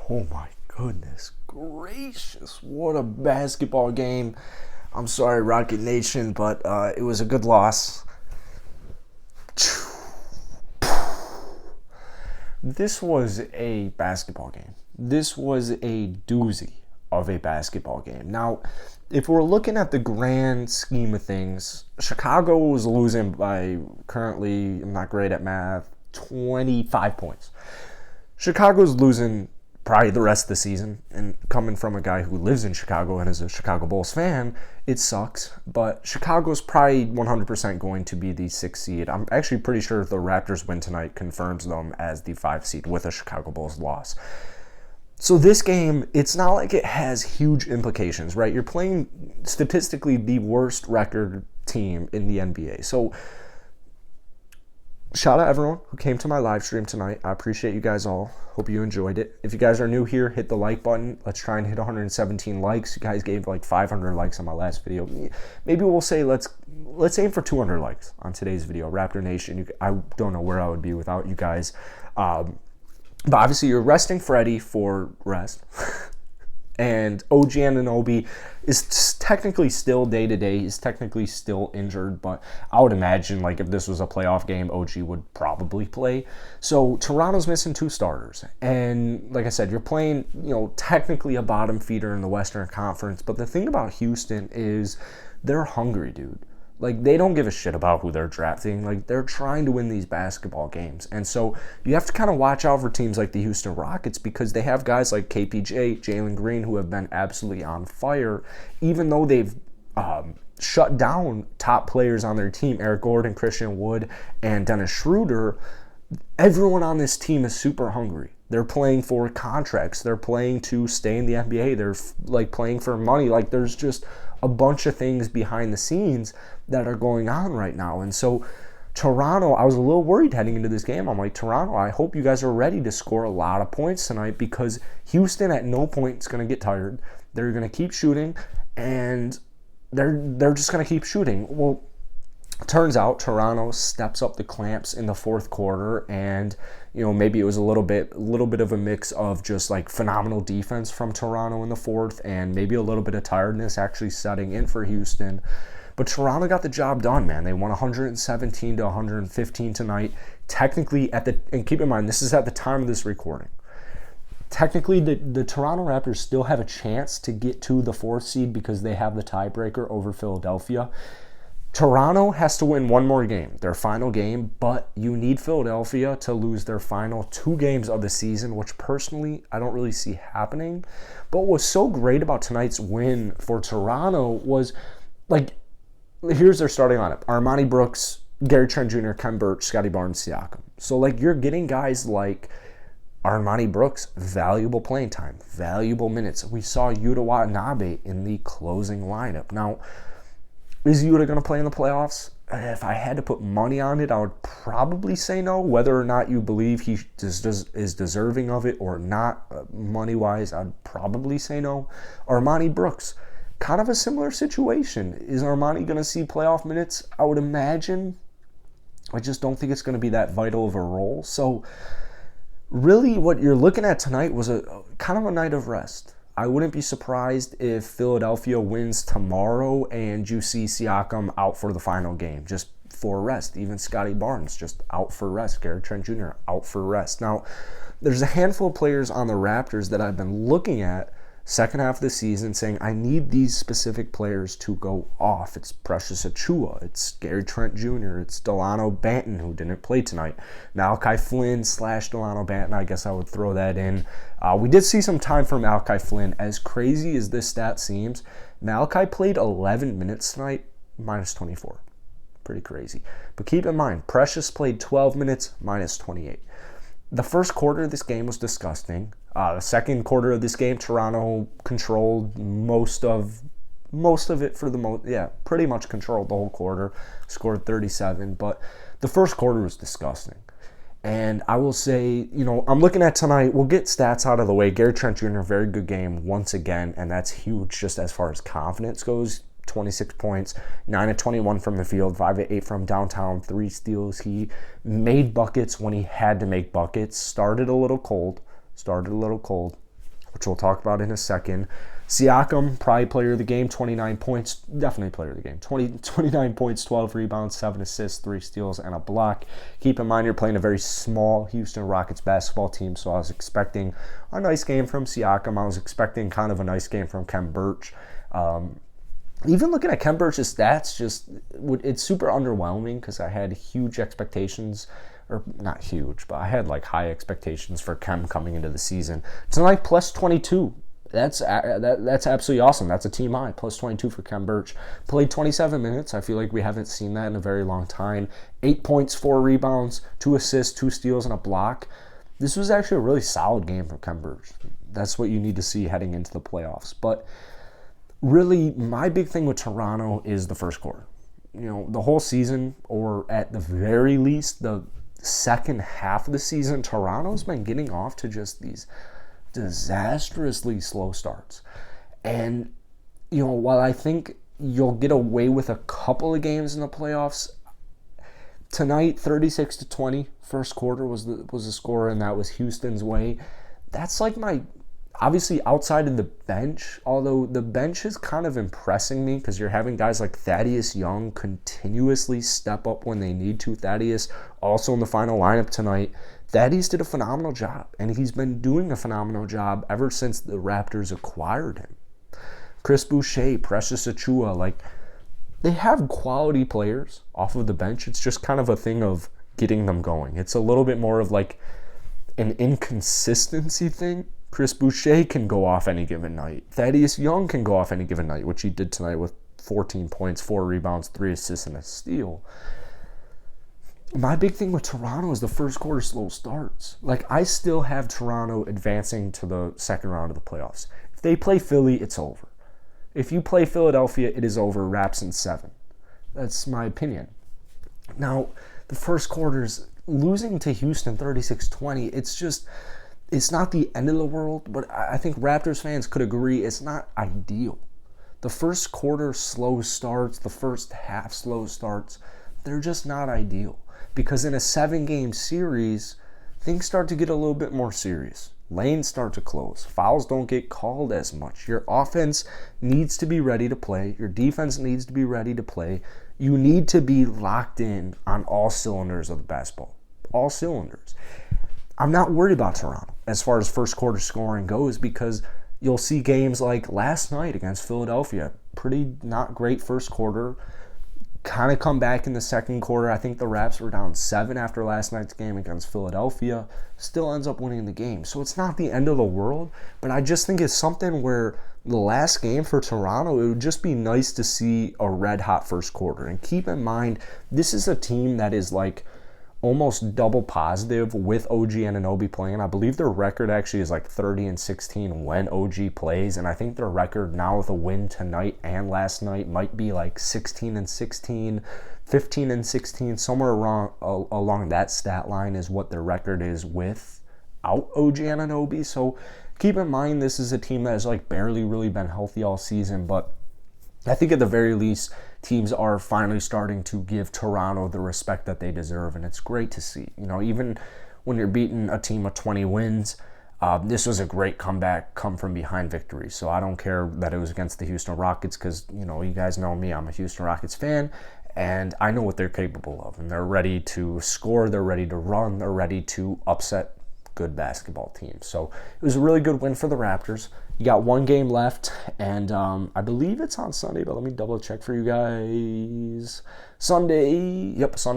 Oh my goodness gracious, what a basketball game. I'm sorry, Rocket Nation, but it was a good loss. This was a basketball game. This was a doozy of a basketball game. Now, if we're looking at the grand scheme of things, Chicago was losing by, currently, I'm not great at math, 25 points. Chicago's losing probably the rest of the season, and coming from a guy who lives in Chicago and is a Chicago Bulls fan, it sucks, but Chicago's probably 100% going to be the 6th seed. I'm actually pretty sure if the Raptors win tonight confirms them as the 5th seed with a Chicago Bulls loss. So this game, it's not like it has huge implications, right? You're playing statistically the worst record team in the NBA. So shout out everyone who came to my live stream tonight. I appreciate you guys all. Hope you enjoyed it. If you guys are new here, hit the like button. Let's try and hit 117 likes. You guys gave like 500 likes on my last video. Maybe we'll say let's aim for 200 likes on today's video. Raptor Nation, I don't know where I would be without you guys. But obviously you're resting Freddie for rest. And OG Anunoby is technically still day-to-day. He's technically still injured, but I would imagine like if this was a playoff game, OG would probably play. So Toronto's missing 2 starters. And like I said, you're playing, technically a bottom feeder in the Western Conference. But the thing about Houston is they're hungry, dude. Like, they don't give a shit about who they're drafting. Like, they're trying to win these basketball games. And so you have to kind of watch out for teams like the Houston Rockets because they have guys like KPJ, Jalen Green, who have been absolutely on fire, even though they've shut down top players on their team, Eric Gordon, Christian Wood, and Dennis Schroeder. Everyone on this team is super hungry. They're playing for contracts. They're playing to stay in the NBA. They're, like, playing for money. Like, there's just a bunch of things behind the scenes that are going on right now. And so Toronto, I was a little worried heading into this game. I'm like, Toronto, I hope you guys are ready to score a lot of points tonight because Houston at no point is going to get tired. They're going to keep shooting, and they're just going to keep shooting. Well, turns out Toronto steps up the clamps in the fourth quarter, and maybe it was a little bit of a mix of just like phenomenal defense from Toronto in the fourth, and maybe a little bit of tiredness actually setting in for Houston. But Toronto got the job done, man. They won 117 to 115 tonight. Technically, and keep in mind, this is at the time of this recording. Technically, the Toronto Raptors still have a chance to get to the 4th seed because they have the tiebreaker over Philadelphia. Toronto has to win one more game, their final game, but you need Philadelphia to lose their final 2 games of the season, which personally I don't really see happening. But what was so great about tonight's win for Toronto was, like, here's their starting lineup. Armani Brooks, Gary Trent Jr., Ken Burch, Scottie Barnes, Siakam. So, like, you're getting guys like Armani Brooks, valuable playing time, valuable minutes. We saw Yuta Watanabe in the closing lineup. Now, is Yuta going to play in the playoffs? If I had to put money on it, I would probably say no. Whether or not you believe he is deserving of it or not, money-wise, I'd probably say no. Armani Brooks, kind of a similar situation. Is Armani going to see playoff minutes? I would imagine. I just don't think it's going to be that vital of a role. So really what you're looking at tonight was a kind of a night of rest. I wouldn't be surprised if Philadelphia wins tomorrow and you see Siakam out for the final game, just for rest. Even Scottie Barnes just out for rest. Gary Trent Jr. out for rest. Now, there's a handful of players on the Raptors that I've been looking at second half of the season saying, I need these specific players to go off. It's Precious Achiuwa. It's Gary Trent Jr. It's Delano Banton, who didn't play tonight. Malachi Flynn / Delano Banton, I guess I would throw that in. We did see some time from Malachi Flynn. As crazy as this stat seems, Malachi played 11 minutes tonight, minus 24. Pretty crazy. But keep in mind, Precious played 12 minutes, minus 28. The first quarter of this game was disgusting. The second quarter of this game, Toronto controlled most of it for the most. Yeah, pretty much controlled the whole quarter. Scored 37, but the first quarter was disgusting. And I will say, I'm looking at tonight. We'll get stats out of the way. Gary Trent Jr., very good game once again, and that's huge just as far as confidence goes. 26 points, 9 of 21 from the field, 5 of 8 from downtown, 3 steals. He made buckets when he had to make buckets. Started a little cold, which we'll talk about in a second. Siakam, probably player of the game, 29 points. Definitely player of the game. 29 points, 12 rebounds, 7 assists, 3 steals, and a block. Keep in mind you're playing a very small Houston Rockets basketball team, so I was expecting a nice game from Siakam. I was expecting kind of a nice game from Khem Birch. Even looking at Khem Birch's stats, it's super underwhelming because I had huge expectations, or not huge, but I had like high expectations for Khem coming into the season. Tonight, plus 22. That's absolutely awesome. That's a team high, plus 22 for Khem Birch. Played 27 minutes. I feel like we haven't seen that in a very long time. 8 points, 4 rebounds, 2 assists, 2 steals, and a block. This was actually a really solid game for Khem Birch. That's what you need to see heading into the playoffs. But really, my big thing with Toronto is the first quarter. The whole season, or at the very least, the second half of the season, Toronto's been getting off to just these disastrously slow starts. And, while I think you'll get away with a couple of games in the playoffs, tonight, 36-20, first quarter was the score, and that was Houston's way. That's like obviously outside of the bench, although the bench is kind of impressing me because you're having guys like Thaddeus Young continuously step up when they need to. Thaddeus also in the final lineup tonight. Thaddeus did a phenomenal job, and he's been doing a phenomenal job ever since the Raptors acquired him. Chris Boucher, Precious Achiuwa, they have quality players off of the bench. It's just kind of a thing of getting them going. It's a little bit more of an inconsistency thing. Chris Boucher can go off any given night. Thaddeus Young can go off any given night, which he did tonight with 14 points, 4 rebounds, 3 assists, and a steal. My big thing with Toronto is the first quarter slow starts. I still have Toronto advancing to the second round of the playoffs. If they play Philly, it's over. If you play Philadelphia, it is over. Raps in 7. That's my opinion. Now, the first quarter's losing to Houston 36-20. It's not the end of the world, but I think Raptors fans could agree it's not ideal. The first quarter slow starts, the first half slow starts, they're just not ideal. Because in a 7-game series, things start to get a little bit more serious. Lanes start to close. Fouls don't get called as much. Your offense needs to be ready to play. Your defense needs to be ready to play. You need to be locked in on all cylinders of the basketball. All cylinders. I'm not worried about Toronto as far as first quarter scoring goes because you'll see games like last night against Philadelphia. Pretty not great first quarter. Kind of come back in the second quarter. I think the Raps were down 7 after last night's game against Philadelphia. Still ends up winning the game. So it's not the end of the world, but I just think it's something where the last game for Toronto, it would just be nice to see a red-hot first quarter. And keep in mind, this is a team that is almost double positive with OG Anunoby playing. I believe their record actually is 30-16 when OG plays, and I think their record now with a win tonight and last night might be 16-16, 15-16, somewhere along that stat line is what their record is without OG Anunoby. So keep in mind this is a team that has barely really been healthy all season, but I think at the very least, teams are finally starting to give Toronto the respect that they deserve, and it's great to see. Even when you're beating a team of 20 wins, this was a great comeback, come from behind victory. So I don't care that it was against the Houston Rockets because, you guys know me, I'm a Houston Rockets fan, and I know what they're capable of, and they're ready to score, they're ready to run, they're ready to upset good basketball teams. So it was a really good win for the Raptors. You got 1 game left, and I believe it's on Sunday, but let me double check for you guys. Sunday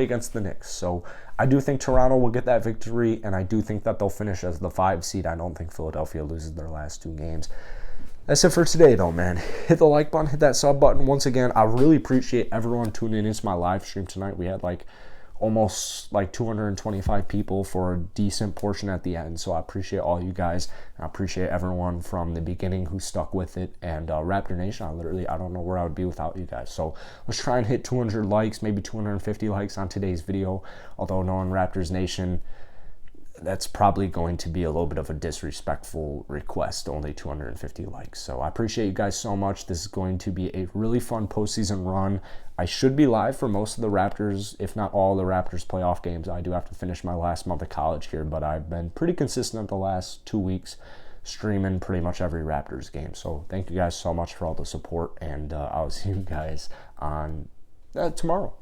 against the Knicks. So I do think Toronto will get that victory, and I do think that they'll finish as the 5 seed. I don't think Philadelphia loses their last 2 games. That's it for today, though, man. Hit the like button, hit that sub button. Once again, I really appreciate everyone tuning into my live stream tonight. We had almost 225 people for a decent portion at the end. So I appreciate all you guys. I appreciate everyone from the beginning who stuck with it. And Raptor Nation, I don't know where I would be without you guys. So let's try and hit 200 likes, maybe 250 likes on today's video. Although knowing Raptors Nation, that's probably going to be a little bit of a disrespectful request, only 250 likes. So I appreciate you guys so much. This is going to be a really fun postseason run. I should be live for most of the Raptors, if not all the Raptors playoff games. I do have to finish my last month of college here, but I've been pretty consistent the last 2 weeks. streaming pretty much every Raptors game. So thank you guys so much for all the support, and I'll see you guys on tomorrow.